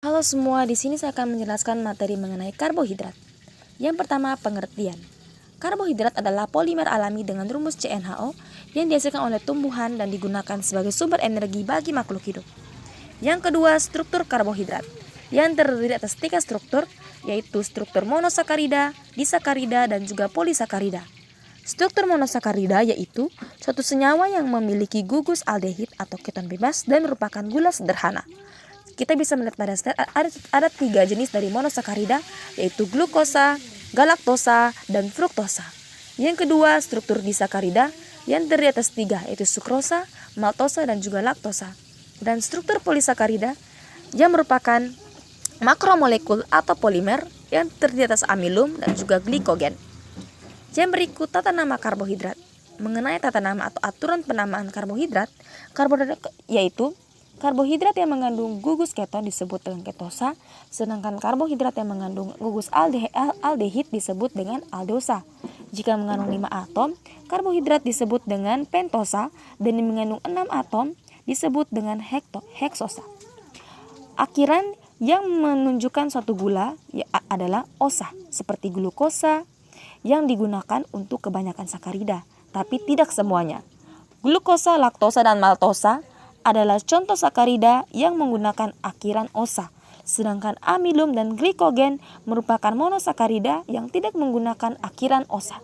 Halo semua, di sini saya akan menjelaskan materi mengenai karbohidrat. Yang pertama, pengertian. Karbohidrat adalah polimer alami dengan rumus CnHO yang dihasilkan oleh tumbuhan dan digunakan sebagai sumber energi bagi makhluk hidup. Yang kedua, struktur karbohidrat yang terdiri atas 3 struktur, yaitu struktur monosakarida, disakarida, dan juga polisakarida. Struktur monosakarida yaitu suatu senyawa yang memiliki gugus aldehid atau keton bebas dan merupakan gula sederhana. Kita bisa melihat pada slide ada 3 jenis dari monosakarida, yaitu glukosa, galaktosa, dan fruktosa. Yang kedua, struktur disakarida yang terdiri atas 3, yaitu sukrosa, maltosa, dan juga laktosa. Dan struktur polisakarida yang merupakan makromolekul atau polimer yang terdiri atas amilum dan juga glikogen. Yang berikut tata nama karbohidrat. Mengenai tata nama atau aturan penamaan karbohidrat yaitu karbohidrat yang mengandung gugus keton disebut dengan ketosa, sedangkan karbohidrat yang mengandung gugus aldehid disebut dengan aldosa. Jika mengandung 5 atom, karbohidrat disebut dengan pentosa, dan yang mengandung 6 atom disebut dengan heksosa. Akhiran yang menunjukkan suatu gula adalah osa, seperti glukosa yang digunakan untuk kebanyakan sakarida, tapi tidak semuanya. Glukosa, laktosa, dan maltosa adalah contoh sakarida yang menggunakan akhiran osa, sedangkan amilum dan glikogen merupakan monosakarida yang tidak menggunakan akhiran osa.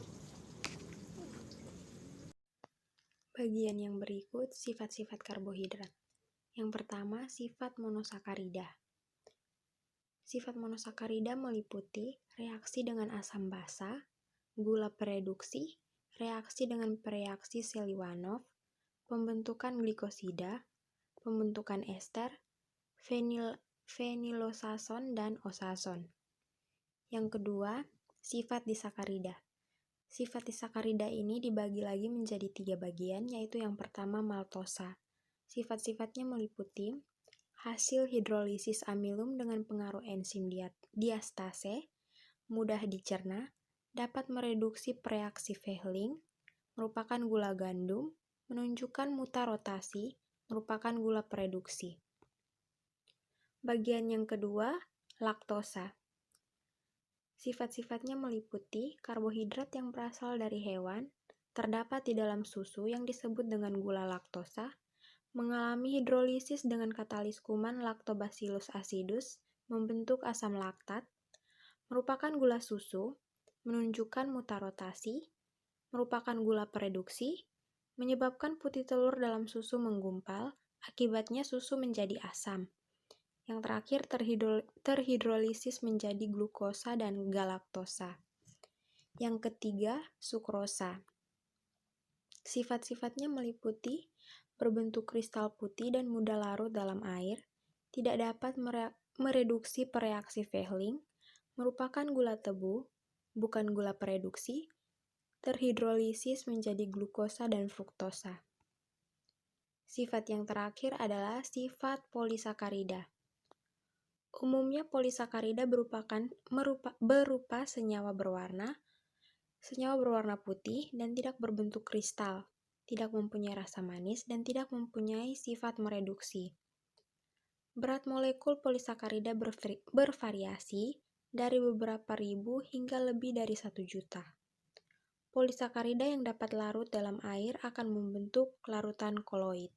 Bagian yang berikut sifat-sifat karbohidrat. Yang pertama, sifat monosakarida. Sifat monosakarida meliputi reaksi dengan asam basa, gula pereduksi, reaksi dengan pereaksi Seliwanov, pembentukan glikosida, pembentukan ester, fenilosason, dan osason. Yang kedua, sifat disakarida. Sifat disakarida ini dibagi lagi menjadi 3 bagian, yaitu yang pertama maltosa. Sifat-sifatnya meliputi hasil hidrolisis amilum dengan pengaruh enzim diastase, mudah dicerna, dapat mereduksi preaksi Fehling, merupakan gula gandum, menunjukkan mutar rotasi, merupakan gula pereduksi. Bagian yang kedua, laktosa. Sifat-sifatnya meliputi karbohidrat yang berasal dari hewan, terdapat di dalam susu yang disebut dengan gula laktosa, mengalami hidrolisis dengan katalis kuman Lactobacillus acidus, membentuk asam laktat, merupakan gula susu, menunjukkan mutar rotasi, merupakan gula pereduksi, menyebabkan putih telur dalam susu menggumpal, akibatnya susu menjadi asam. Yang terakhir, terhidrolisis menjadi glukosa dan galaktosa. Yang ketiga, sukrosa. Sifat-sifatnya meliputi berbentuk kristal putih dan mudah larut dalam air, tidak dapat mereduksi pereaksi Fehling, merupakan gula tebu, bukan gula pereduksi, terhidrolisis menjadi glukosa dan fruktosa. Sifat yang terakhir adalah sifat polisakarida. Umumnya polisakarida berupa senyawa berwarna putih dan tidak berbentuk kristal, tidak mempunyai rasa manis, dan tidak mempunyai sifat mereduksi. Berat molekul polisakarida bervariasi dari beberapa ribu hingga lebih dari 1 juta. Polisakarida yang dapat larut dalam air akan membentuk larutan koloid.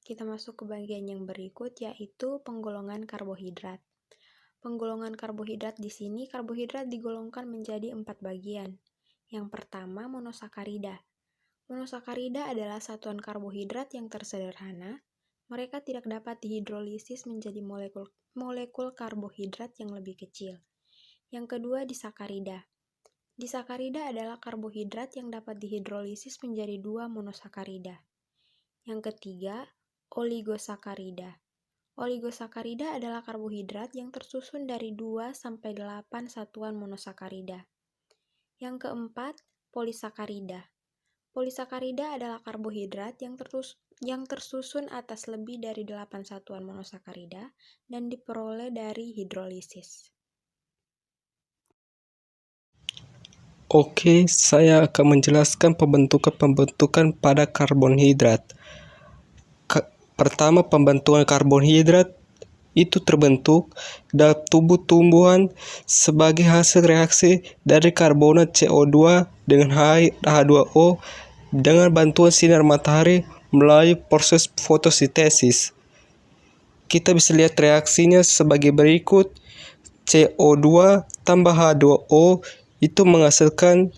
Kita masuk ke bagian yang berikut, yaitu penggolongan karbohidrat. Penggolongan karbohidrat di sini, karbohidrat digolongkan menjadi 4 bagian. Yang pertama, monosakarida. Monosakarida adalah satuan karbohidrat yang tersederhana. Mereka tidak dapat dihidrolisis menjadi molekul karbohidrat yang lebih kecil. Yang kedua, disakarida. Disakarida adalah karbohidrat yang dapat dihidrolisis menjadi 2 monosakarida. Yang ketiga, oligosakarida. Oligosakarida adalah karbohidrat yang tersusun dari 2-8 satuan monosakarida. Yang keempat, polisakarida. Polisakarida adalah karbohidrat yang tersusun atas lebih dari 8 satuan monosakarida dan diperoleh dari hidrolisis. Oke, saya akan menjelaskan pembentukan pada karbohidrat. Pertama, pembentukan karbohidrat itu terbentuk dalam tubuh tumbuhan sebagai hasil reaksi dari karbonat CO2 dengan H2O dengan bantuan sinar matahari melalui proses fotosintesis. Kita bisa lihat reaksinya sebagai berikut. CO2 tambah H2O itu menghasilkan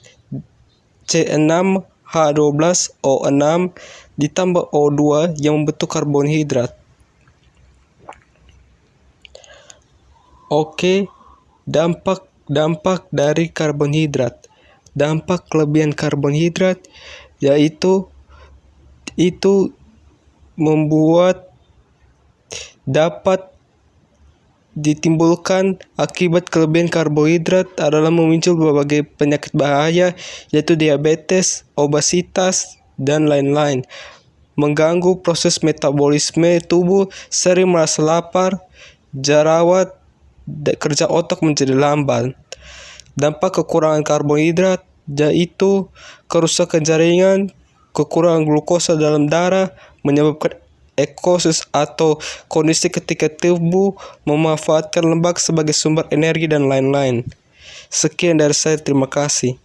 C6H12O6 ditambah O2 yang membentuk karbohidrat. Oke, dampak dari karbohidrat. Dampak kelebihan karbohidrat yaitu itu membuat dapat ditimbulkan akibat kelebihan karbohidrat adalah memicu berbagai penyakit bahaya yaitu diabetes, obesitas, dan lain-lain. Mengganggu proses metabolisme tubuh, sering merasa lapar, jerawat, kerja otak menjadi lambat. Dampak kekurangan karbohidrat yaitu kerusakan jaringan, kekurangan glukosa dalam darah, menyebabkan ekosis atau kondisi ketika tubuh memanfaatkan lemak sebagai sumber energi dan lain-lain. Sekian dari saya, terima kasih.